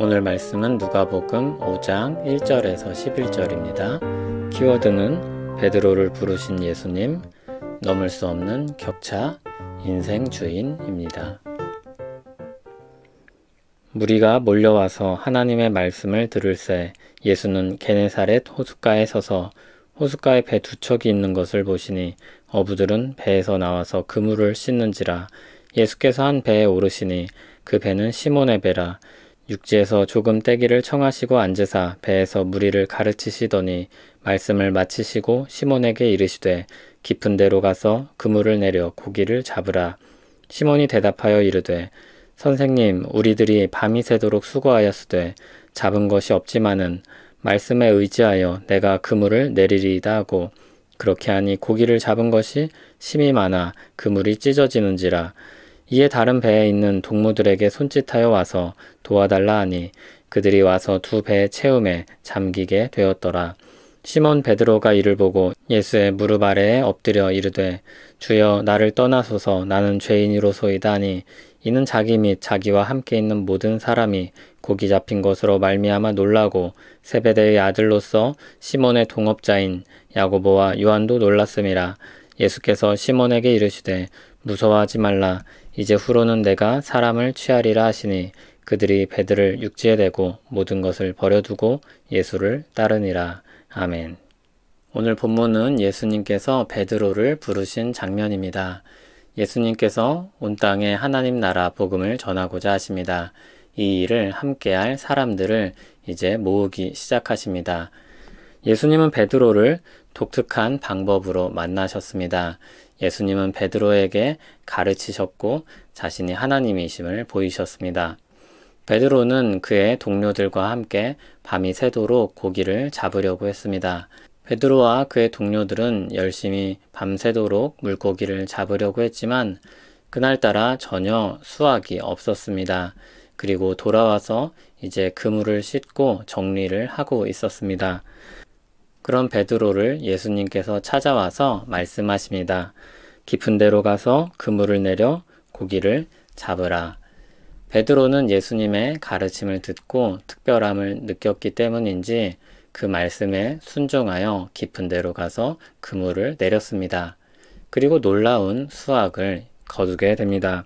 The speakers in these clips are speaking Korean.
오늘 말씀은 누가복음 5장 1절에서 11절입니다. 키워드는 베드로를 부르신 예수님, 넘을 수 없는 격차, 인생 주인입니다. 무리가 몰려와서 하나님의 말씀을 들을새 예수는 게네사렛 호숫가에 서서 호숫가에 배 두 척이 있는 것을 보시니 어부들은 배에서 나와서 그물을 씻는지라. 예수께서 한 배에 오르시니 그 배는 시몬의 배라. 육지에서 조금 떼기를 청하시고 앉으사 배에서 무리를 가르치시더니 말씀을 마치시고 시몬에게 이르시되 깊은 데로 가서 그물을 내려 고기를 잡으라. 시몬이 대답하여 이르되 선생님, 우리들이 밤이 새도록 수고하였으되 잡은 것이 없지만은 말씀에 의지하여 내가 그물을 내리리이다 하고, 그렇게 하니 고기를 잡은 것이 심이 많아 그물이 찢어지는지라. 이에 다른 배에 있는 동무들에게 손짓하여 와서 도와달라 하니 그들이 와서 두 배의 채움에 잠기게 되었더라. 시몬 베드로가 이를 보고 예수의 무릎 아래에 엎드려 이르되 주여, 나를 떠나소서, 나는 죄인이로소이다 하니, 이는 자기 및 자기와 함께 있는 모든 사람이 고기 잡힌 것으로 말미암아 놀라고 세베대의 아들로서 시몬의 동업자인 야고보와 요한도 놀랐음이라. 예수께서 시몬에게 이르시되 무서워하지 말라. 이제 후로는 내가 사람을 취하리라 하시니 그들이 배들을 육지에 대고 모든 것을 버려두고 예수를 따르니라. 아멘. 오늘 본문은 예수님께서 베드로를 부르신 장면입니다. 예수님께서 온 땅에 하나님 나라 복음을 전하고자 하십니다. 이 일을 함께할 사람들을 이제 모으기 시작하십니다. 예수님은 베드로를 독특한 방법으로 만나셨습니다. 예수님은 베드로에게 가르치셨고 자신이 하나님이심을 보이셨습니다. 베드로는 그의 동료들과 함께 밤이 새도록 고기를 잡으려고 했습니다. 베드로와 그의 동료들은 열심히 밤새도록 물고기를 잡으려고 했지만 그날따라 전혀 수확이 없었습니다. 그리고 돌아와서 이제 그물을 씻고 정리를 하고 있었습니다. 그런 베드로를 예수님께서 찾아와서 말씀하십니다. 깊은 데로 가서 그물을 내려 고기를 잡으라. 베드로는 예수님의 가르침을 듣고 특별함을 느꼈기 때문인지 그 말씀에 순종하여 깊은 데로 가서 그물을 내렸습니다. 그리고 놀라운 수확을 거두게 됩니다.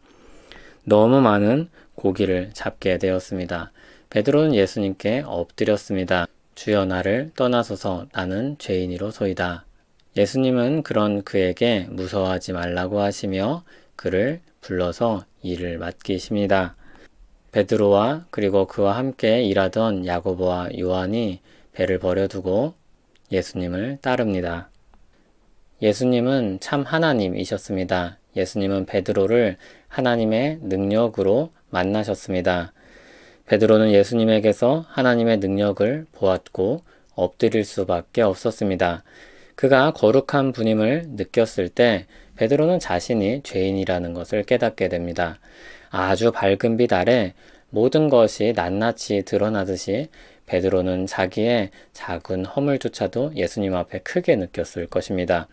너무 많은 고기를 잡게 되었습니다. 베드로는 예수님께 엎드렸습니다. 주여, 나를 떠나소서, 나는 죄인이로소이다. 예수님은 그런 그에게 무서워하지 말라고 하시며 그를 불러서 일을 맡기십니다. 베드로와 그리고 그와 함께 일하던 야고보와 요한이 배를 버려두고 예수님을 따릅니다. 예수님은 참 하나님이셨습니다. 예수님은 베드로를 하나님의 능력으로 만나셨습니다. 베드로는 예수님에게서 하나님의 능력을 보았고 엎드릴 수밖에 없었습니다. 그가 거룩한 분임을 느꼈을 때 베드로는 자신이 죄인이라는 것을 깨닫게 됩니다. 아주 밝은 빛 아래 모든 것이 낱낱이 드러나듯이 베드로는 자기의 작은 허물조차도 예수님 앞에 크게 느꼈을 것입니다.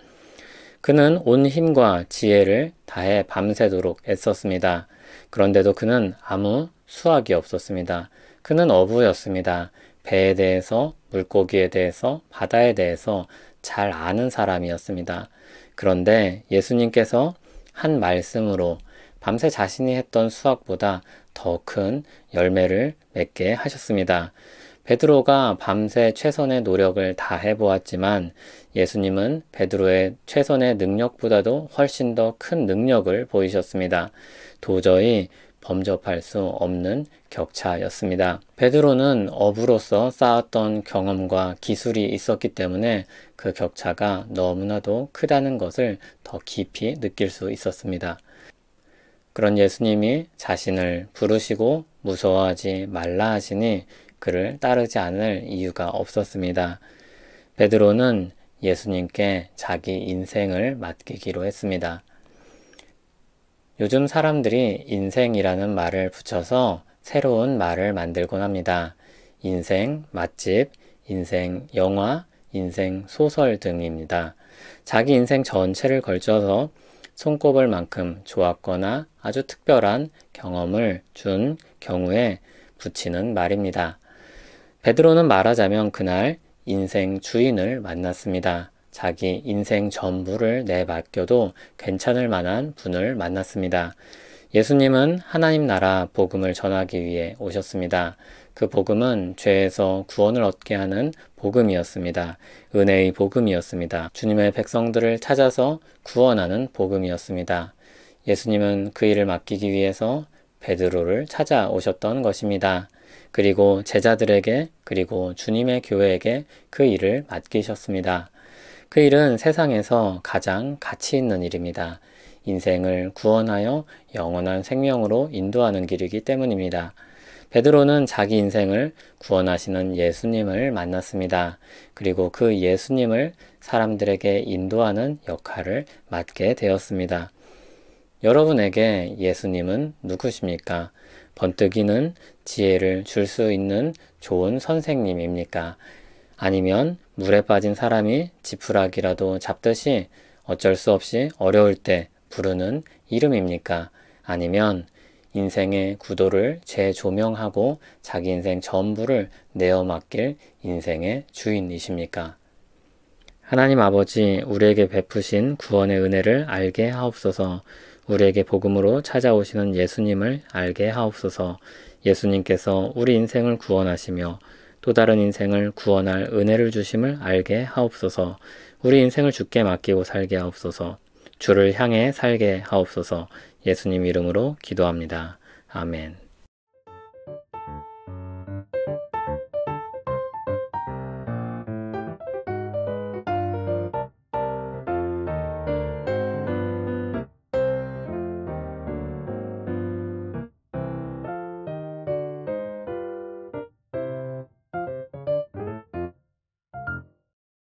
그는 온 힘과 지혜를 다해 밤새도록 애썼습니다. 그런데도 그는 아무 수확이 없었습니다. 그는 어부였습니다. 배에 대해서, 물고기에 대해서, 바다에 대해서 잘 아는 사람이었습니다. 그런데 예수님께서 한 말씀으로 밤새 자신이 했던 수확보다 더 큰 열매를 맺게 하셨습니다. 베드로가 밤새 최선의 노력을 다해 보았지만 예수님은 베드로의 최선의 능력보다도 훨씬 더 큰 능력을 보이셨습니다. 도저히 범접할 수 없는 격차였습니다. 베드로는 어부로서 쌓았던 경험과 기술이 있었기 때문에 그 격차가 너무나도 크다는 것을 더 깊이 느낄 수 있었습니다. 그런 예수님이 자신을 부르시고 무서워하지 말라 하시니 그를 따르지 않을 이유가 없었습니다. 베드로는 예수님께 자기 인생을 맡기기로 했습니다. 요즘 사람들이 인생이라는 말을 붙여서 새로운 말을 만들곤 합니다. 인생 맛집, 인생 영화, 인생 소설 등입니다. 자기 인생 전체를 걸쳐서 손꼽을 만큼 좋았거나 아주 특별한 경험을 준 경우에 붙이는 말입니다. 베드로는 말하자면 그날 인생 주인을 만났습니다. 자기 인생 전부를 내맡겨도 괜찮을 만한 분을 만났습니다. 예수님은 하나님 나라 복음을 전하기 위해 오셨습니다. 그 복음은 죄에서 구원을 얻게 하는 복음이었습니다. 은혜의 복음이었습니다. 주님의 백성들을 찾아서 구원하는 복음이었습니다. 예수님은 그 일을 맡기기 위해서 베드로를 찾아오셨던 것입니다. 그리고 제자들에게 그리고 주님의 교회에게 그 일을 맡기셨습니다. 그 일은 세상에서 가장 가치 있는 일입니다. 인생을 구원하여 영원한 생명으로 인도하는 길이기 때문입니다. 베드로는 자기 인생을 구원하시는 예수님을 만났습니다. 그리고 그 예수님을 사람들에게 인도하는 역할을 맡게 되었습니다. 여러분에게 예수님은 누구십니까? 번뜩이는 지혜를 줄 수 있는 좋은 선생님입니까? 아니면 물에 빠진 사람이 지푸라기라도 잡듯이 어쩔 수 없이 어려울 때 부르는 이름입니까? 아니면 인생의 구도를 재조명하고 자기 인생 전부를 내어 맡길 인생의 주인이십니까? 하나님 아버지, 우리에게 베푸신 구원의 은혜를 알게 하옵소서. 우리에게 복음으로 찾아오시는 예수님을 알게 하옵소서. 예수님께서 우리 인생을 구원하시며 또 다른 인생을 구원할 은혜를 주심을 알게 하옵소서. 우리 인생을 주께 맡기고 살게 하옵소서. 주를 향해 살게 하옵소서. 예수님 이름으로 기도합니다. 아멘.